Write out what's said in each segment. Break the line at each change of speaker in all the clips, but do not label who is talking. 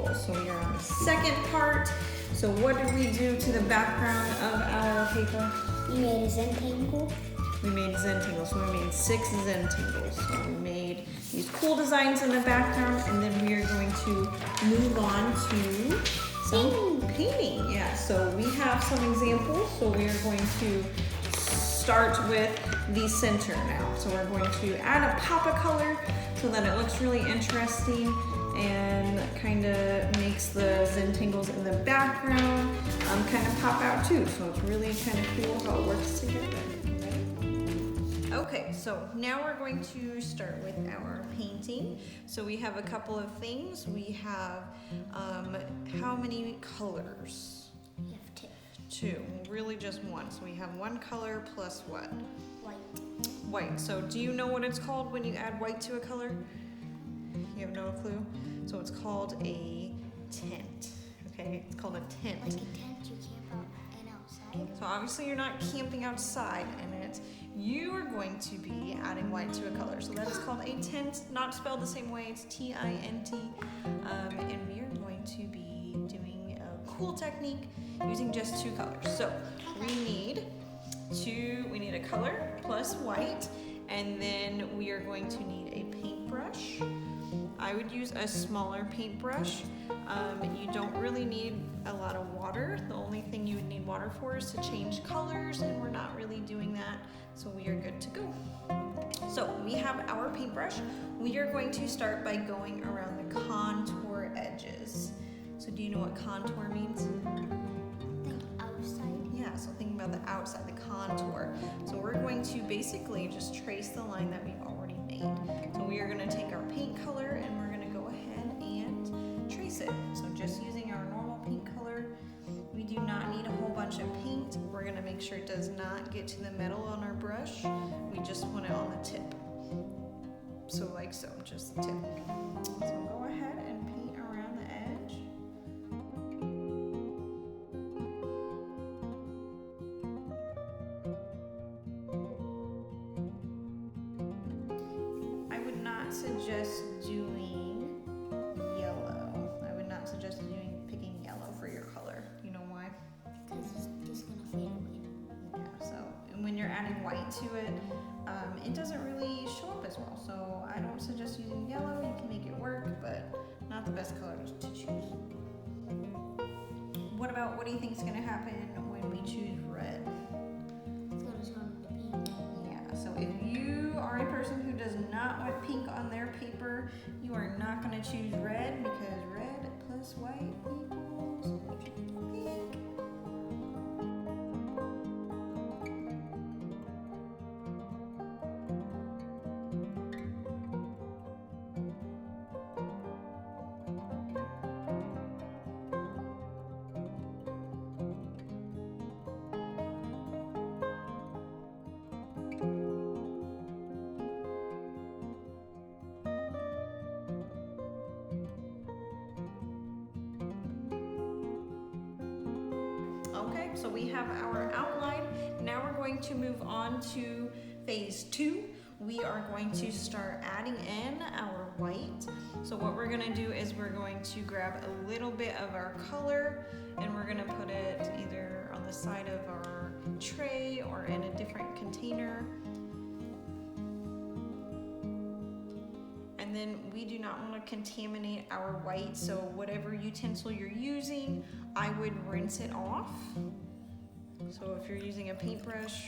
Zentangle. So we are on the second part. So what did we do to the background of our paper?
You made a Zentangle.
We made Zentangles. So we made 6 Zentangles. So we made these cool designs in the background, and then we are going to move on to some painting. Yeah, so we have some examples. So we are going to start with the center now. So we're going to add a pop of color so that it looks really interesting and kind of makes the Zentangles in the background kind of pop out too. So it's really kind of cool how it works together. Okay, so now we're going to start with our painting. So we have a couple of things. We have how many colors?
You have 2.
2, really just one. So we have one color plus what?
White.
White. So do you know what it's called when you add white to a color? You have no clue? So it's called a tint. Okay, it's called a tint.
Like a tent you camp out and outside.
So obviously you're not camping outside in it. You are going to be adding white to a color. So that is called a tint, not spelled the same way. It's T-I-N-T. And we are going to be doing a cool technique using just 2 colors. So we need a color plus white, and then we are going to need a paintbrush. I would use a smaller paintbrush. You don't really need a lot of water. The only thing you would need water for is to change colors, and we're not really doing that, so we are good to go. So we have our paintbrush. We are going to start by going around the contour edges. So do you know what contour means?
Think outside.
Yeah, so think about the outside, the contour. So we're going to basically just trace the line that we've already made. So we are going to take our paint color and we're going to go ahead and trace it. So just using our normal paint color, we do not need a whole bunch of paint. We're going to make sure it does not get to the metal on our brush. We just want it on the tip. So like so, just the tip. So go ahead and paint around the edge. I would not suggest doing yellow. I would not suggest picking yellow for your color. You know why?
Because it's just going to fade away.
Yeah, so and when you're adding white to it, it doesn't really show up as well. So I don't suggest using yellow. You can make it work, but not the best color to choose. What do you think is going to happen when we choose red?
It's going to turn into pink.
Yeah, so if you are a person who does not want pink on their paper, you are not going to choose red, because red plus white equals pink. Okay, so we have our outline. Now we're going to move on to phase 2. We are going to start adding in our white. So what we're gonna do is we're going to grab a little bit of our color and we're gonna put it either on the side of our tray or in a different container. And then we do not want to contaminate our white, so whatever utensil you're using, I would rinse it off. So if you're using a paintbrush,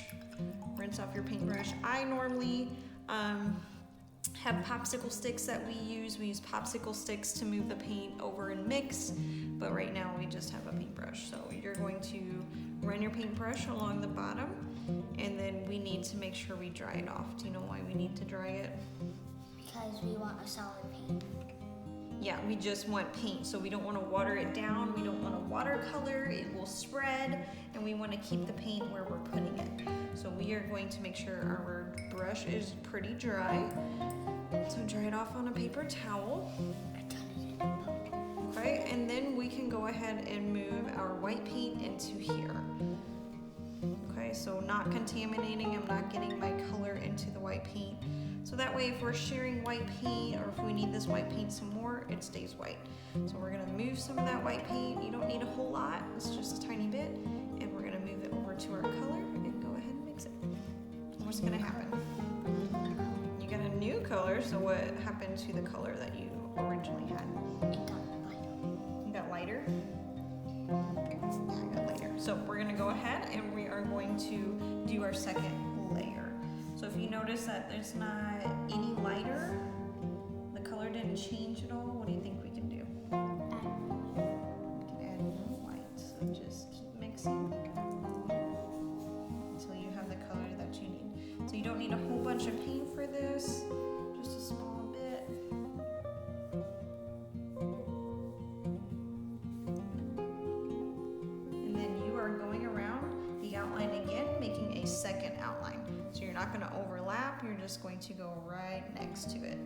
rinse off your paintbrush. I normally have popsicle sticks that we use. We use popsicle sticks to move the paint over and mix, but right now we just have a paintbrush. So you're going to run your paintbrush along the bottom, and then we need to make sure we dry it off. Do you know why we need to dry it?
Because we want a solid paint.
Yeah, we just want paint, so we don't want to water it down. We don't want to watercolor, it will spread, and we want to keep the paint where we're putting it. So we are going to make sure our brush is pretty dry. So dry it off on a paper towel. Okay, and then we can go ahead and move our white paint into here. Okay, so not contaminating, I'm not getting my color into the white paint. So that way if we're sharing white paint, or if we need this white paint some more, it stays white. So we're gonna move some of that white paint. You don't need a whole lot, it's just a tiny bit. And we're gonna move it over to our color and go ahead and mix it. What's gonna happen? You got a new color, so what happened to the color that you originally had?
It got lighter.
You got lighter? Yeah, I got lighter. So we're gonna go ahead and we are going to do our second layer. So if you notice that there's not any lighter, the color didn't change at all, what do you think we can do? We can add more white, so just keep mixing until you have the color that you need. So you don't need a whole bunch of paint for this, just a small bit. And then you are going around the outline again, making a second outline. So you're not going to overlap, you're just going to go right next to it.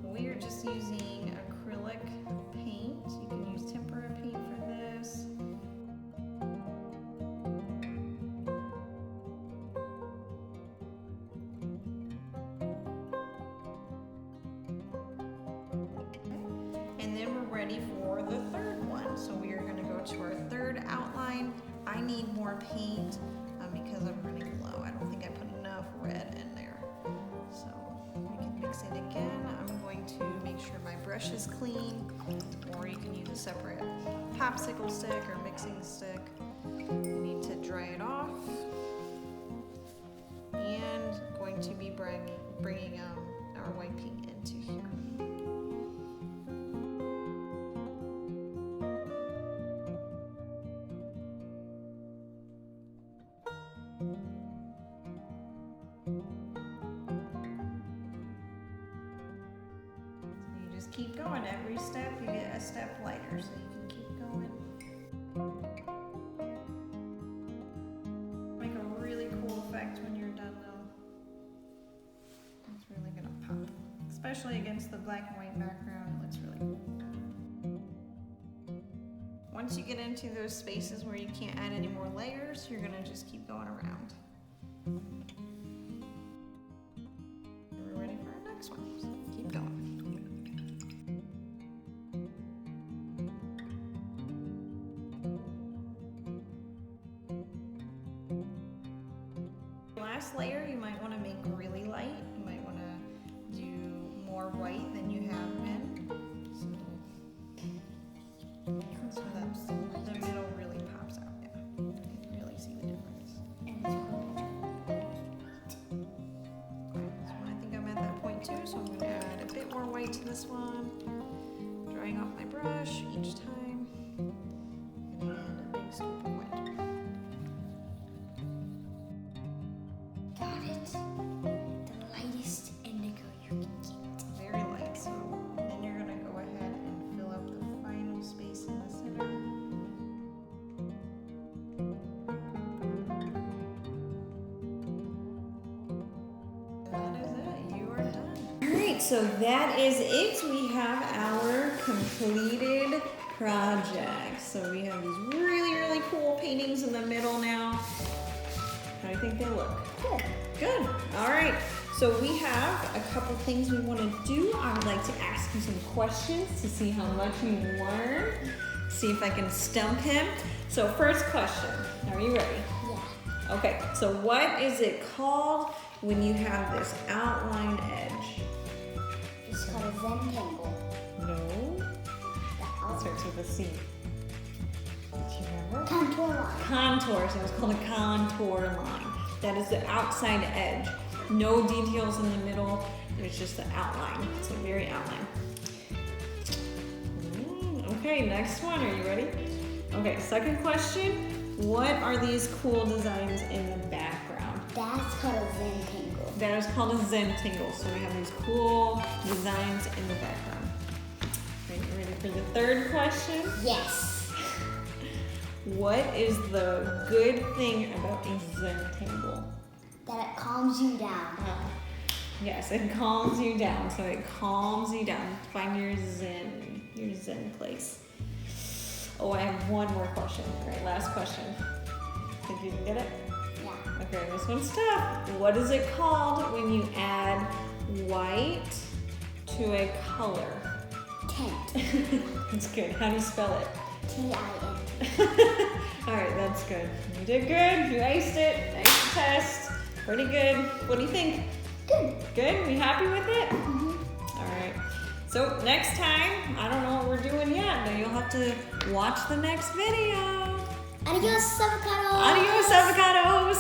We are just using acrylic paint. You can use tempera paint for this. And then we're ready for the third one. So we are going to go to our third outline. I need more paint because I'm running low. I don't think I put enough red in there. So we can mix it again. I'm going to make sure my brush is clean, or you can use a separate popsicle stick or mixing stick. You need to dry it off. And going to be bringing our white paint into here. Just keep going. Every step you get a step lighter, so you can keep going. Make a really cool effect when you're done though. It's really gonna pop. Especially against the black and white background, it looks really cool. Once you get into those spaces where you can't add any more layers, you're gonna just keep going around. We're ready for our next one, so keep going. Last layer you might want to make really light. You might want to do more white than you have been. So that the middle really pops out. Yeah, you can really see the difference.
And it's going
So I think I'm at that point too, so I'm going to add a bit more white to this one. Drying off my brush each time. And a big scoop of white.
Got it. The lightest indigo you can get.
Very light, so then you're going to go ahead and fill up the final space in the center. That is it. You are done. Alright, so that is it. We have our completed project. So we have these really, really cool paintings in the middle now. How do you think they look?
Good.
Good. All right. So we have a couple things we want to do. I would like to ask you some questions to see how much you learned. See if I can stump him. So first question. Are you ready?
Yeah.
Okay. So what is it called when you have this outline edge?
It's called a Zentangle.
No. It starts with a C. Do you remember?
Contour line.
Contour, so it's called a contour line. That is the outside edge. No details in the middle, there's just the outline. So very outline. Okay, next one, are you ready? Okay, second question. What are these cool designs in the background?
That's called a Zentangle.
That is called a Zentangle. So we have these cool designs in the background. Are you ready for the third question?
Yes.
What is the good thing about a Zentangle?
That it calms you down.
Yes, it calms you down. So it calms you down. Find your zen place. Oh, I have one more question. All right, last question. Think you can get it?
Yeah.
Okay, this one's tough. What is it called when you add white to a color?
Tint.
That's good. How do you spell it?
Tint.
All right, that's good. You did good. You aced it. Aced the test. Pretty good. What do you think?
Good.
Good? We happy with it?
Mm-hmm.
All right. So next time, I don't know what we're doing yet, but you'll have to watch the next video.
Adios, avocados.
Adios, avocados.